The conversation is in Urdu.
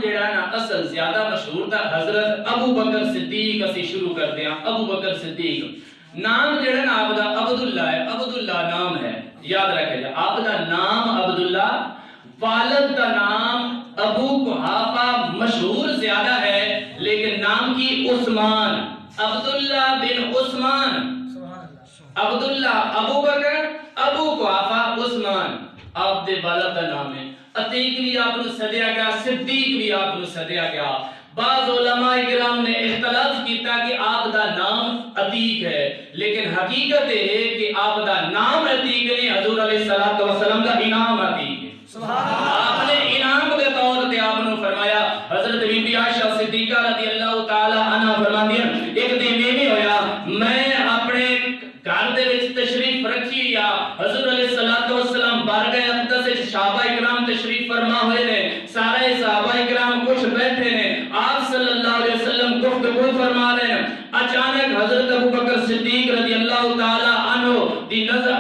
جڑا نا اصل زیادہ مشہور تھا حضرت ابو بکر صدیق اسی شروع کرتے ہیں. ابو بکر صدیق نام جڑا نا آپ دا عبداللہ ہے. عبداللہ نام ہے, یاد رکھے جا. آپ دا نام عبداللہ, والد دا نام ابو قحافہ مشہور زیادہ ہے, لیکن نام کی عثمان, عبداللہ بن عثمان. عبداللہ ابو بکر, ابو قحافہ عثمان, آپ دے والد دا نام ہے. عتیق بھی آپ نے سدیا گیا, صدیق بھی آپ نے سدیا گیا. بعض علماء کرام نے اختلاف کیتا کہ آپ دا نام عتیق ہے, لیکن حقیقت ہے کہ آپ دا نام عتیق نہیں, حضور علیہ السلام کا انعام عتیق ہے. آپ نے انعام کے طور تے آپ نے فرمایا. حضرت بی بی عائشہ صدیقہ رضی اللہ تعالی عنہ فرماندی ہیں, ایک دن میں ہویا, میں اپنے گھر دے وچ تشریف رکھی یا حضور علیہ السلام بارگاہ اقدس وچ صحابہ کرام تشریف فرما ہوئے نے, سارے صحابہ کرام کچھ بیٹھے نے, آپ صلی اللہ علیہ وسلم گفتگو فرما رہے ہیں. اچانک حضرت ابو بکر صدیق رضی اللہ تعالی عنہ دی نظر